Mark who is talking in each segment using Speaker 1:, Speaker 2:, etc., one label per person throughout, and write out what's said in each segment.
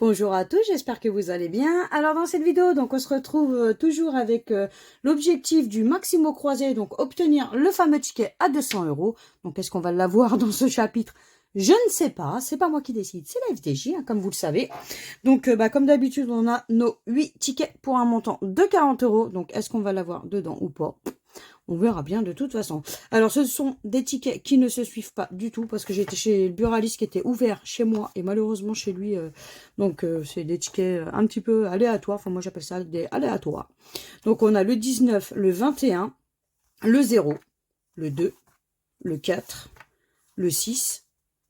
Speaker 1: Bonjour à tous, j'espère que vous allez bien. Alors dans cette vidéo, donc on se retrouve toujours avec l'objectif du Maximo croisé, donc obtenir le fameux ticket à 200 €. Donc est-ce qu'on va l'avoir dans ce chapitre? Je ne sais pas, c'est pas moi qui décide, c'est la FDJ, comme vous le savez. Donc comme d'habitude, on a nos 8 tickets pour un montant de 40 €. Donc est-ce qu'on va l'avoir dedans ou pas? On verra bien de toute façon. Alors, ce sont des tickets qui ne se suivent pas du tout parce que j'étais chez le buraliste qui était ouvert chez moi et malheureusement chez lui. C'est des tickets un petit peu aléatoires. Enfin, moi, j'appelle ça des aléatoires. Donc, on a le 19, le 21, le 0, le 2, le 4, le 6,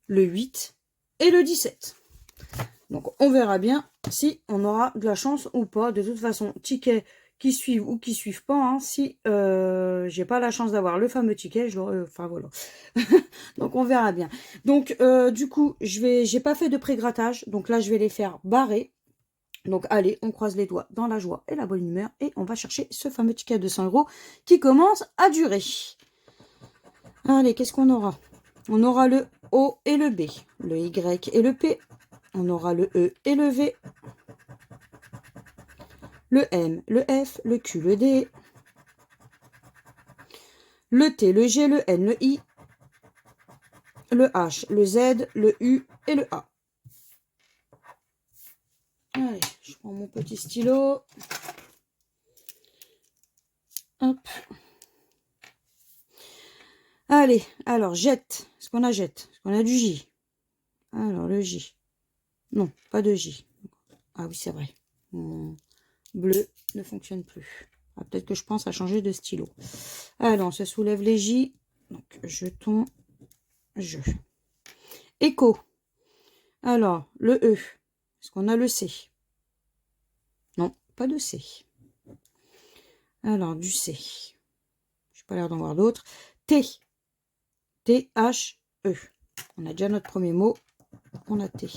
Speaker 1: le 8 et le 17. Donc, on verra bien si on aura de la chance ou pas. De toute façon, ticket qui suivent ou qui suivent pas, hein. Si j'ai pas la chance d'avoir le fameux ticket, je l'aurai, enfin voilà. Donc on verra bien. Donc du coup, j'ai pas fait de pré-grattage, donc là je vais les faire barrer. Donc allez, on croise les doigts dans la joie et la bonne humeur et on va chercher ce fameux ticket de 100 € qui commence à durer. Allez, qu'est-ce qu'on aura? On aura le O et le B, le Y et le P, on aura le E et le V, le M, le F, le Q, le D, le T, le G, le N, le I, le H, le Z, le U et le A. Allez, je prends mon petit stylo. Hop. Allez, alors jette. Est-ce qu'on a jette? Est-ce qu'on a du J? Alors le J. Non, pas de J. Ah oui, c'est vrai. Mon bleu ne fonctionne plus. Ah, peut-être que je pense à changer de stylo. Alors, on se soulève les J. Donc, jetons, je. Écho. Alors, le E. Est-ce qu'on a le C? Non, pas de C. Alors, du C. Je n'ai pas l'air d'en voir d'autres. T. T-H-E. On a déjà notre premier mot. On a T.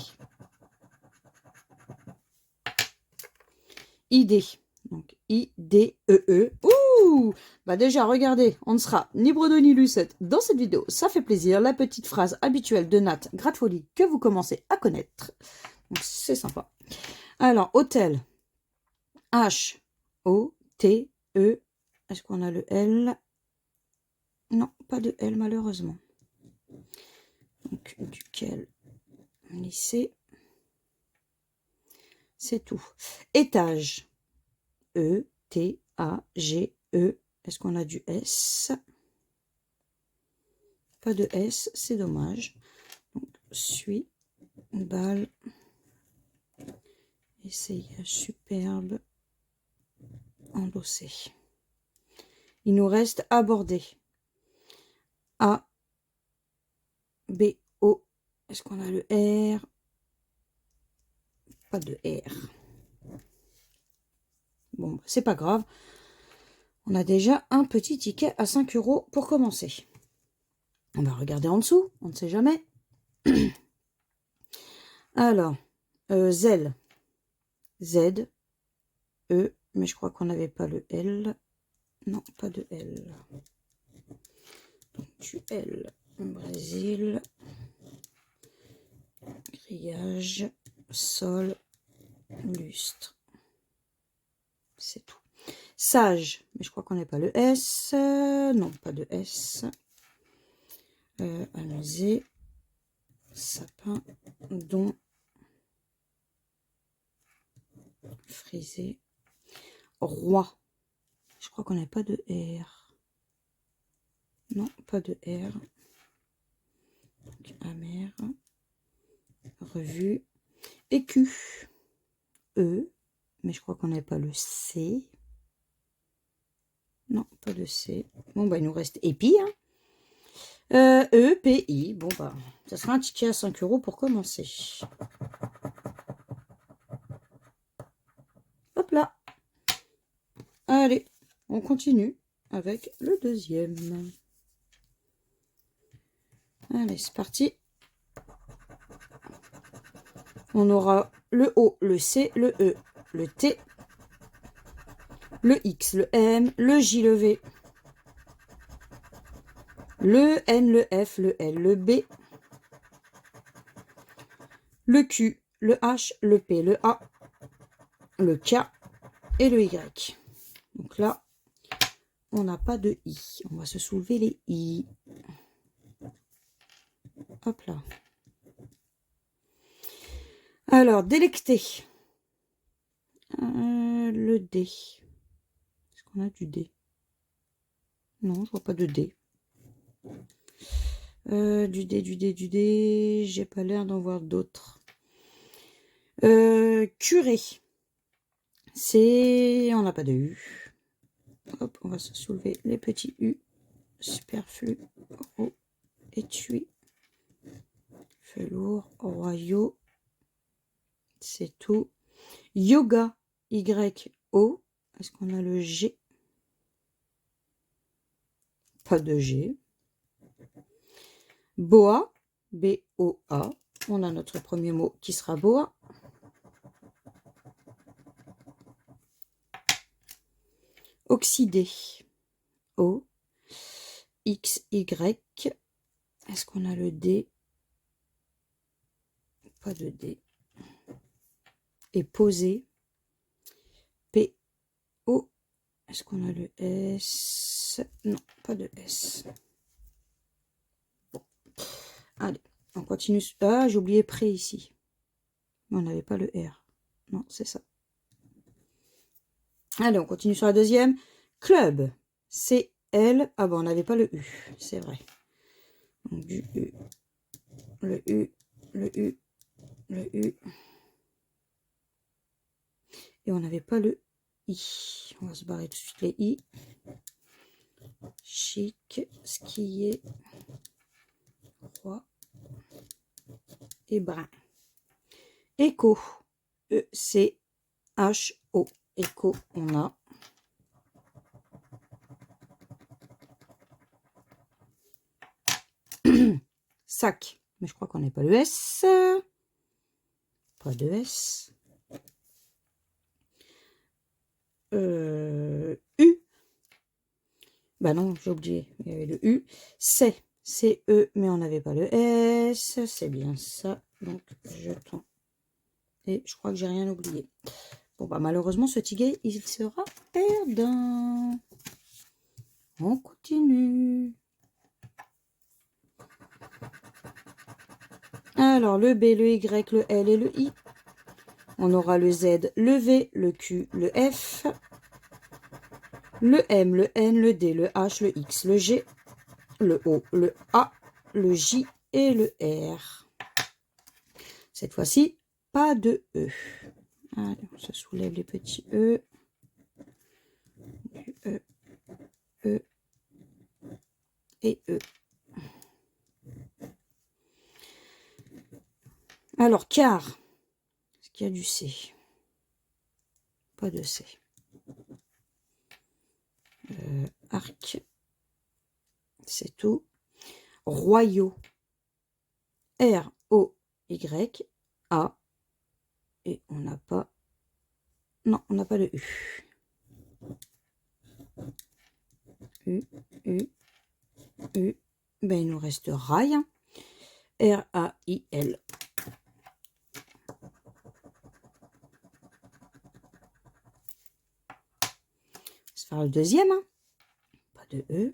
Speaker 1: ID. Donc, I-D-E-E. Ouh! Bah déjà, regardez, on ne sera ni Bredouille ni Lucette dans cette vidéo. Ça fait plaisir. La petite phrase habituelle de Nat Gratte-Folie que vous commencez à connaître. Donc, c'est sympa. Alors, hôtel. H-O-T-E. Est-ce qu'on a le L? Non, pas de L malheureusement. Donc, duquel? Lycée. C'est tout. Étage. E-T-A-G-E. Est-ce qu'on a du S? Pas de S, c'est dommage. Donc, suis, balle, essayage superbe, endossé. Il nous reste aborder. A, B, O. Est-ce qu'on a le R? Pas de R. Bon, c'est pas grave. On a déjà un petit ticket à 5 € pour commencer. On va regarder en dessous, on ne sait jamais. Alors, Z, Z, E, mais je crois qu'on n'avait pas le L. Non, pas de L. Donc, du L, Brésil, grillage, sol, lustre. C'est tout. Sage, mais je crois qu'on n'est pas le S. Non, pas de S. Allons-y. Sapin, don, frisé, roi. Je crois qu'on n'a pas de R. Non, pas de R. Donc, amer, revue, écu, E, mais je crois qu'on n'a pas le C. Non, pas de C. Bon, bah, il nous reste épi, hein. E, P, I. Bon, bah, ça sera un ticket à 5 € pour commencer. Hop là. Allez, on continue avec le deuxième. Allez, c'est parti. On aura le O, le C, le E, le T, le X, le M, le J, le V, le N, le F, le L, le B, le Q, le H, le P, le A, le K et le Y. Donc là, on n'a pas de I. On va se soulever les I. Hop là. Alors, délecter. Le D. Est-ce qu'on a du D? Non, je vois pas de D. Du D. J'ai pas l'air d'en voir d'autres. Curé. C'est... On n'a pas de U. Hop, on va se soulever les petits U. Superflu. Oh, étui. Velours. Royaux. C'est tout. Yoga. Y-O. Est-ce qu'on a le G? Pas de G. Boa. B-O-A. On a notre premier mot qui sera boa. Oxydé. O. X-Y. Est-ce qu'on a le D? Pas de D. Et posé. P-O. Est-ce qu'on a le S? Non, pas de S. Bon. Allez, on continue. Ah, j'ai oublié près ici. Mais on n'avait pas le R. Non, c'est ça. Allez, on continue sur la deuxième. Club. C-L. Ah bon, on n'avait pas le U. C'est vrai. Donc, du U. Le U. Le U. Le U. Et on n'avait pas le I. On va se barrer tout de suite les I. Chic. Skier. Roi. Et brun. Écho. E-C-H-O. Écho, on a. Sac. Mais je crois qu'on n'est pas le S. Pas de S. U. Bah non, j'ai oublié. Il y avait le U. C. C-E, mais on n'avait pas le S. C'est bien ça. Donc, jetons. Et je crois que j'ai rien oublié. Bon, bah malheureusement, ce ticket, il sera perdant. On continue. Alors, le B, le Y, le L et le I. On aura le Z, le V, le Q, le F, le M, le N, le D, le H, le X, le G, le O, le A, le J et le R. Cette fois-ci, pas de E. Allez, on se soulève les petits E. Du E, E et E. Alors, car. Est-ce qu'il y a du C? Pas de C. Arc. C'est tout. Royaux. R-O-Y-A. Et on n'a pas... Non, on n'a pas le U. U, U, U. Ben, il nous reste rail. R-A-I-L. On va se faire le deuxième. Hein. Pas de E.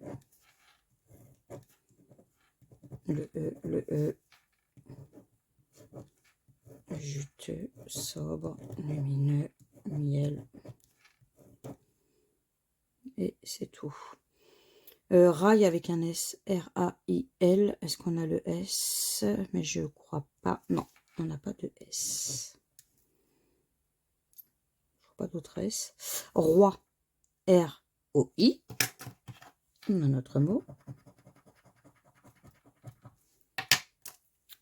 Speaker 1: Le E, le E. Juteux, sobre, lumineux, miel. Et c'est tout. Rail avec un S, R-A-I-L. Est-ce qu'on a le S? Mais je crois pas. Non, on n'a pas de S. Je crois pas d'autre S. Roi, R-O-I. On a notre mot.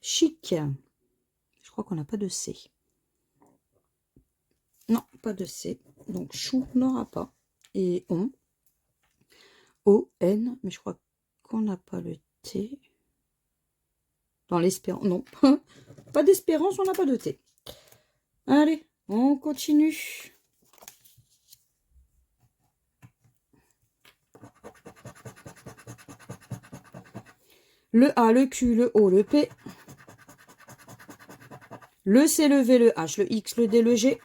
Speaker 1: Chic. Je crois qu'on n'a pas de C. Non, pas de C. Donc, chou n'aura pas. Et on. O-N. Mais je crois qu'on n'a pas le T. Dans l'espérance. Non. Pas d'espérance, on n'a pas de T. Allez, on continue. Le A, le Q, le O, le P. Le C, le V, le H, le X, le D, le G.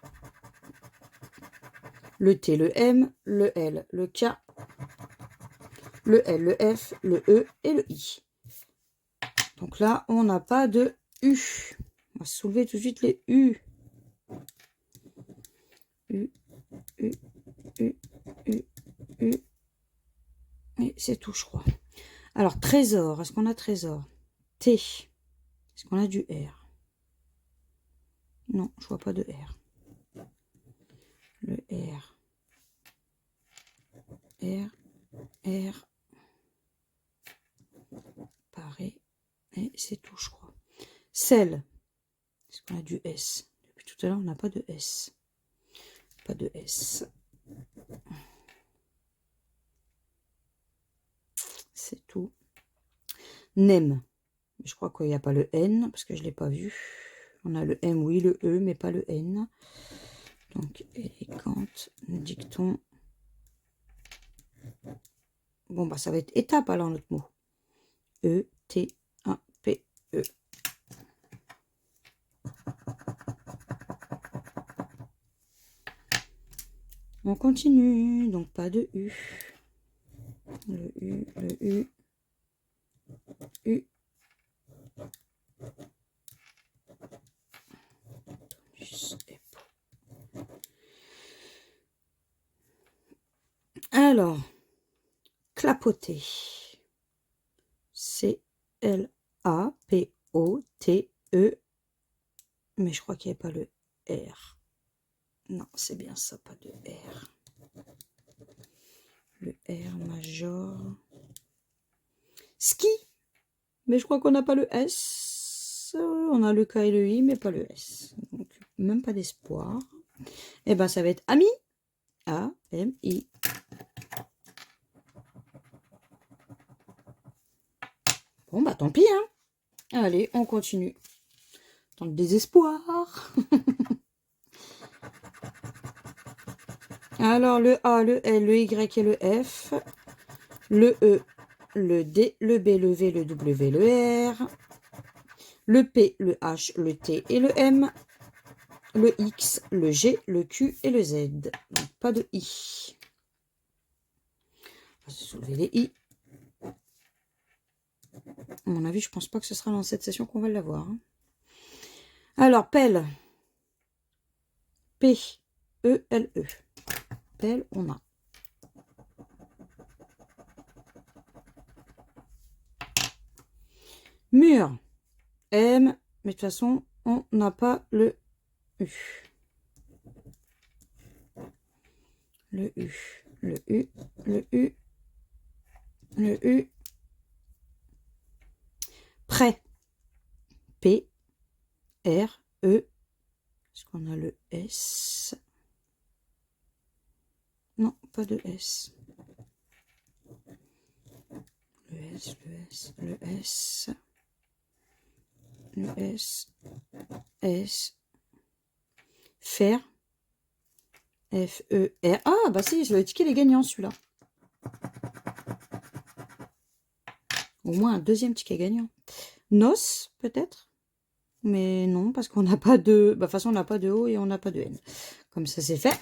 Speaker 1: Le T, le M, le L, le K. Le L, le F, le E et le I. Donc là, on n'a pas de U. On va soulever tout de suite les U. U, U, U, U, U. Et c'est tout, je crois. Alors, trésor. Est-ce qu'on a trésor? T. Est-ce qu'on a du R? Non, je vois pas de R. Le R. R. R. Pareil. Et c'est tout, je crois. Sel. Est-ce qu'on a du S? Depuis tout à l'heure, on n'a pas de S. Pas de S. C'est tout. Nem. Je crois qu'il n'y a pas le N, parce que je ne l'ai pas vu. On a le M, oui, le E, mais pas le N. Donc, élégante, dicton. Bon, bah, ça va être étape, alors, notre mot. E, T, A, P, E. On continue, donc pas de U. Le U, le U. U. Alors, clapoter. C-L-A-P-O-T-E. Mais je crois qu'il n'y a pas le R. Non, c'est bien ça, pas de R. Le R major. Ski. Mais je crois qu'on n'a pas le S. On a le K et le I, mais pas le S. Donc, même pas d'espoir. Et ben, ça va être ami. A-M-I. Bon, bah, tant pis, hein. Allez, on continue. Dans le désespoir. Alors, le A, le L, le Y et le F. Le E, le D, le B, le V, le W, le R. Le P, le H, le T et le M. Le X, le G, le Q et le Z. Donc, pas de I. On va soulever les I. À mon avis, je pense pas que ce sera dans cette session qu'on va l'avoir. Hein. Alors, pelle. P-E-L-E. Pelle, on a. Mur. M. Mais de toute façon, on n'a pas le U. Le U. Le U. Le U. Le U. Prêt. P. R. E. Est-ce qu'on a le S? Non, pas de S. Le S, le S, le S. Le S. S. Faire. F-E-R. Ah, bah si, je le ticket les gagnants, celui-là. Au moins un deuxième ticket gagnant. Nos, peut-être. Mais non, parce qu'on n'a pas de... Bah, de toute façon, on n'a pas de O et on n'a pas de N. Comme ça, c'est fait.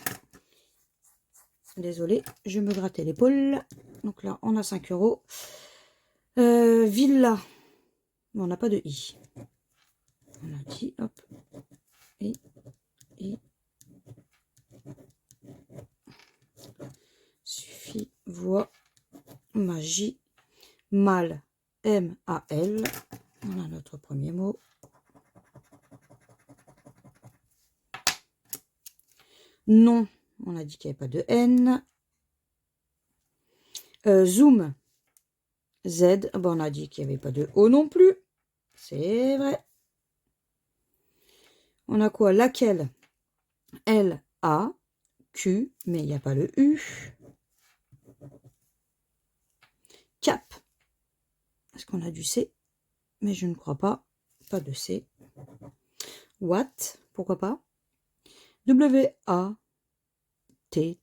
Speaker 1: Désolée, je me grattais l'épaule. Donc là, on a 5 €. Villa. On n'a pas de I. On a dit, hop. I. Suffit, voix, magie, mal, M-A-L. On a notre premier mot. Non, on a dit qu'il n'y avait pas de N. Zoom, Z. Bon, on a dit qu'il n'y avait pas de O non plus. C'est vrai. On a quoi? Laquelle? L, A, Q, mais il n'y a pas le U. Cap. Est-ce qu'on a du C? Mais je ne crois pas. Pas de C. Watt, pourquoi pas? W-A, T,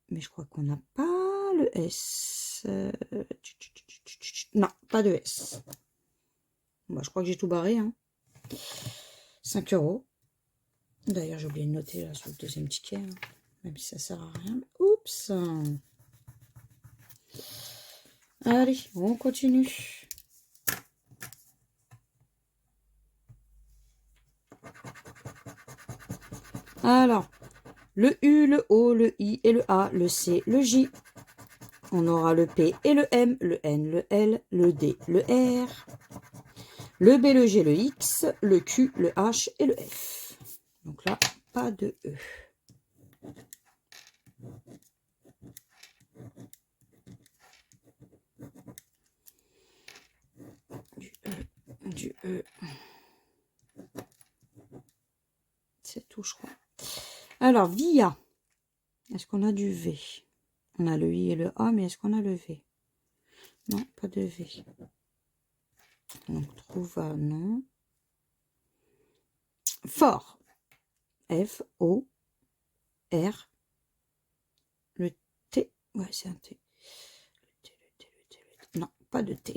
Speaker 1: mais je crois qu'on n'a pas le S. Non, pas de S. Moi, je crois que j'ai tout barré. Hein. 5 euros. D'ailleurs, j'ai oublié de noter là sur le deuxième ticket, hein, même si ça sert à rien. Oups. Allez, on continue. Alors, le U, le O, le I et le A, le C, le J. On aura le P et le M, le N, le L, le D, le R, le B, le G, le X, le Q, le H et le F. Donc là, pas de E. Du E. C'est tout, je crois. Alors, VIA. Est-ce qu'on a du V? On a le I et le A, mais est-ce qu'on a le V? Non, pas de V. Donc, trouva, non. Fort. F, O, R. Le T. Ouais, c'est un T. Non, pas de T.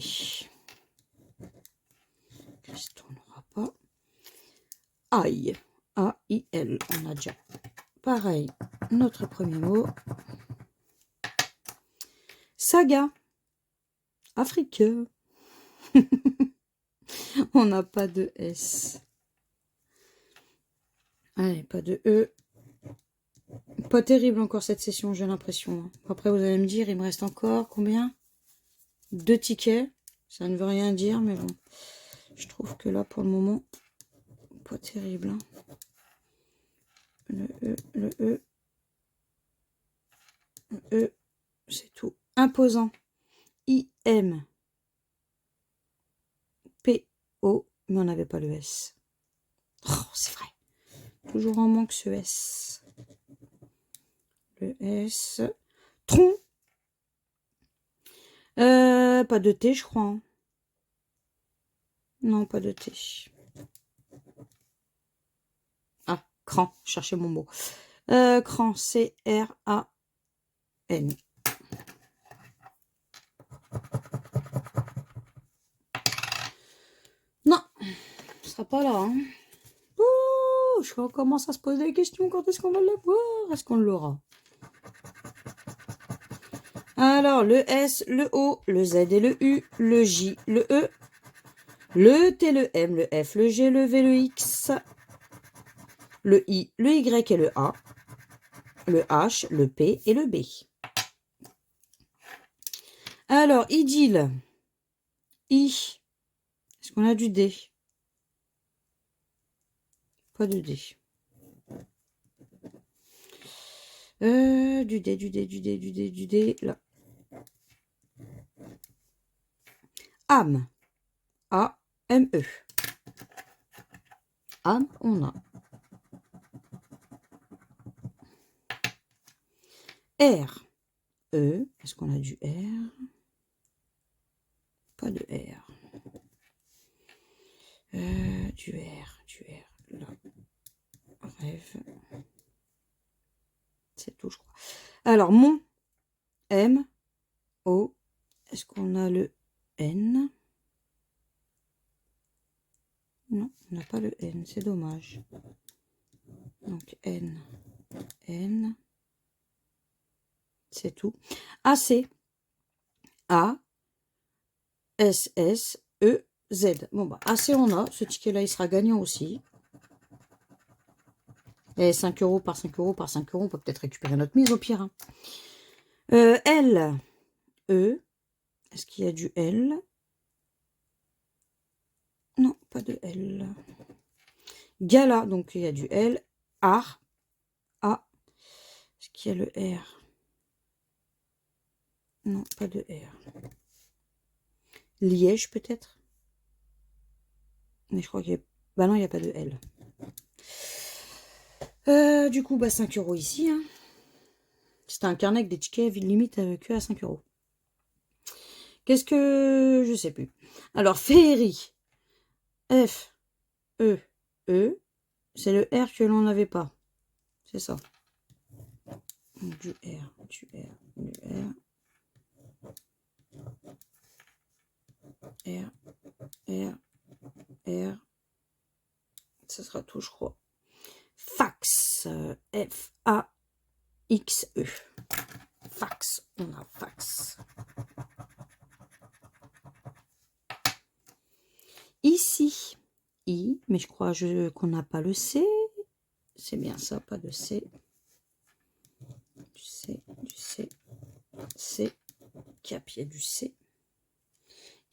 Speaker 1: Qu'est-ce qu'on n'aura pas? Aïe. A-I-L. On a déjà. Pareil, notre premier mot. Saga. Afrique. On n'a pas de S. Allez, pas de E. Pas terrible encore cette session, j'ai l'impression. Après, vous allez me dire, il me reste encore combien? 2 tickets. Ça ne veut rien dire, mais bon. Je trouve que là, pour le moment, pas terrible. Hein. Le E, le E. Le E, c'est tout. Imposant. I-M. P-O. Mais on n'avait pas le S. Oh, c'est vrai. Toujours en manque ce S. Le S. Tronc. Pas de T, je crois. Hein. Non, pas de T. Ah, cran. Cherchez mon mot. Cran. C-R-A-N. Non, ce sera pas là. Hein. Oh, je commence à se poser des questions. Quand est-ce qu'on va l'avoir? Est-ce qu'on l'aura? Alors, le S, le O, le Z et le U, le J, le E, le T, le M, le F, le G, le V, le X, le I, le Y et le A, le H, le P et le B. Alors, idylle. I. Est-ce qu'on a du D? Pas de D. Du D, là. Âme. A-M-E. Âme, on a. R. E. Est-ce qu'on a du R? Pas de R. Du R, là. Rêve. C'est tout, je crois. Alors, mon. M. O. Est-ce qu'on a le N? Non, on n'a pas le N, c'est dommage. Donc, N. N. C'est tout. AC. A. S. S. E. Z. Bon, bah, AC, on a. Ce ticket-là, il sera gagnant aussi. Et 5 euros par 5 euros par 5 euros, on peut peut-être récupérer notre mise au pire. Hein. L. E. Est-ce qu'il y a du L? Non, pas de L. Gala, donc il y a du L. Art. A. Est-ce qu'il y a le R? Non, pas de R. Liège, peut-être? Mais je crois qu'il y a... Bah non, il n'y a pas de L. Du coup, bah 5 euros ici. Hein. C'était un carnet avec des tickets limite que à 5 euros. Qu'est-ce que... Je sais plus. Alors, féerie. F. E. E. C'est le R que l'on n'avait pas. C'est ça. Du R. Du R. Du R. R. R. R. ça sera tout, je crois. Fax. F-A-X-E. Fax. On a fax. Ici. I. Mais je crois qu'on n'a pas le C. C'est bien ça, pas de C. Du C. Du C. C. Cap, il y a du C.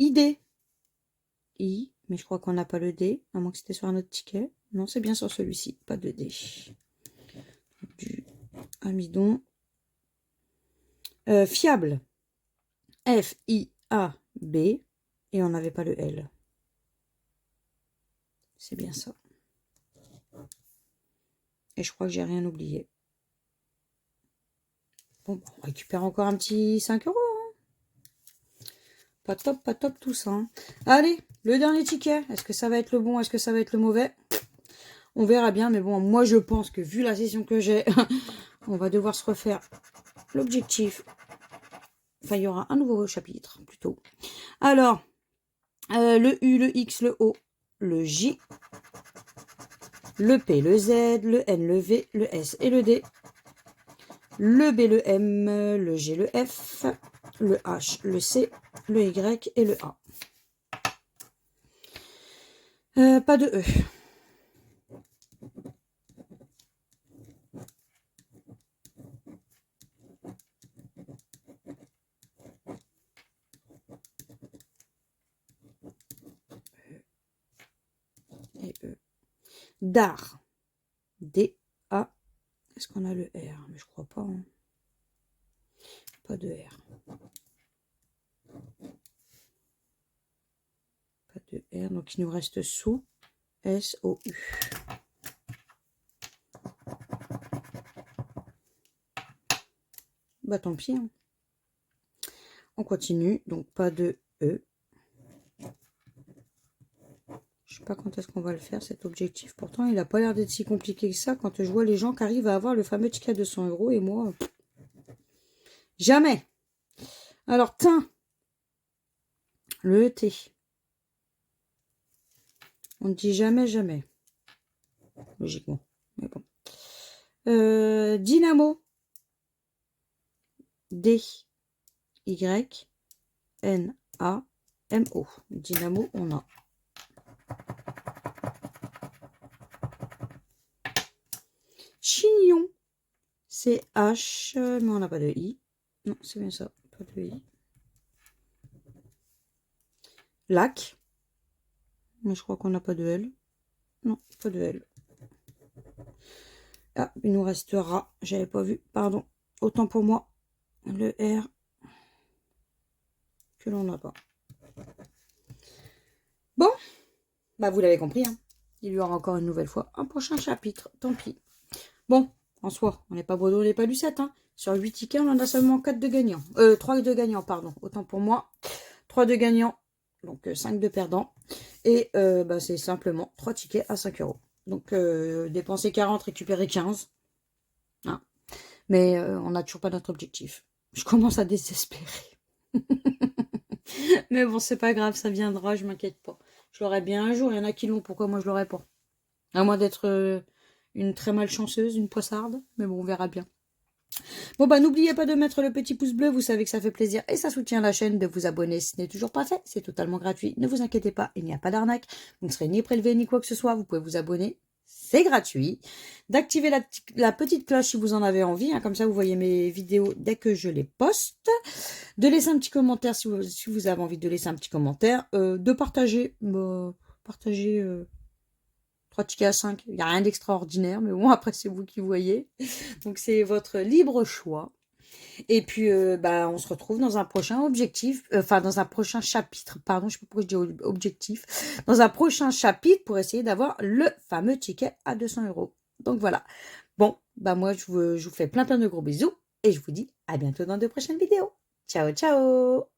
Speaker 1: ID. I. Mais je crois qu'on n'a pas le D. À moins que c'était sur un autre ticket. Non, c'est bien sur celui-ci. Pas de D. Du amidon. Fiable. F-I-A-B. Et on n'avait pas le L. C'est bien ça. Et je crois que j'ai rien oublié. Bon, on récupère encore un petit 5 €. Hein. Pas top tout ça. Hein. Allez, le dernier ticket. Est-ce que ça va être le bon? Est-ce que ça va être le mauvais? On verra bien. Mais bon, moi je pense que vu la session que j'ai, on va devoir se refaire l'objectif. Enfin, il y aura un nouveau chapitre plutôt. Alors, le U, le X, le O, le J, le P, le Z, le N, le V, le S et le D, le B, le M, le G, le F, le H, le C, le Y et le A. Pas de E. Et E. DAR. D-A. Est-ce qu'on a le R? Mais je crois pas. Hein. Pas de R. Pas de R. Donc il nous reste sous. S-O-U. Bah tant pis. Hein. On continue. Donc pas de E. Je sais pas quand est-ce qu'on va le faire cet objectif. Pourtant, il n'a pas l'air d'être si compliqué que ça quand je vois les gens qui arrivent à avoir le fameux ticket de 200 € et moi, jamais. Alors, teint. Le ET. On ne dit jamais, jamais. Logiquement. Mais bon. Dynamo. D. Y. N. A. M. O. Dynamo, on a. Chignon. C'est H. Mais on n'a pas de I. Non, c'est bien ça. Pas de I. Lac. Mais je crois qu'on n'a pas de L. Non, pas de L. Ah, il nous restera. J'avais pas vu. Pardon. Autant pour moi. Le R. Que l'on n'a pas. Bon. Bah, vous l'avez compris. Hein. Il y aura encore une nouvelle fois un prochain chapitre. Tant pis. Bon. En soi, on n'est pas Bordeaux, on n'est pas du 7. Hein. Sur 8 tickets, on en a seulement 4 de gagnants. 3 de gagnants, pardon. Autant pour moi. 3 de gagnants. Donc 5 de perdants. Et bah, c'est simplement 3 tickets à 5 €. Donc dépenser 40, récupérer 15. Hein. Mais on n'a toujours pas notre objectif. Je commence à désespérer. Mais bon, c'est pas grave, ça viendra, je m'inquiète pas. Je l'aurai bien un jour, il y en a qui l'ont, pourquoi moi je l'aurai pas? À moins d'être une très malchanceuse, une poissarde. Mais bon, on verra bien. Bon bah n'oubliez pas de mettre le petit pouce bleu, vous savez que ça fait plaisir et ça soutient la chaîne, de vous abonner si ce n'est toujours pas fait, c'est totalement gratuit, ne vous inquiétez pas, il n'y a pas d'arnaque, vous ne serez ni prélevé ni quoi que ce soit, vous pouvez vous abonner, c'est gratuit, d'activer la petite cloche si vous en avez envie, hein, comme ça vous voyez mes vidéos dès que je les poste, de laisser un petit commentaire si vous avez envie de laisser un petit commentaire, de partager, 3 tickets à 5, il n'y a rien d'extraordinaire, mais bon, après, c'est vous qui voyez. Donc, c'est votre libre choix. Et puis, bah, on se retrouve dans un prochain objectif, enfin, dans un prochain chapitre, pardon, je ne sais pas pourquoi je dis objectif, dans un prochain chapitre pour essayer d'avoir le fameux ticket à 200 €. Donc, voilà. Bon, bah, moi, je vous fais plein de gros bisous et je vous dis à bientôt dans de prochaines vidéos. Ciao, ciao!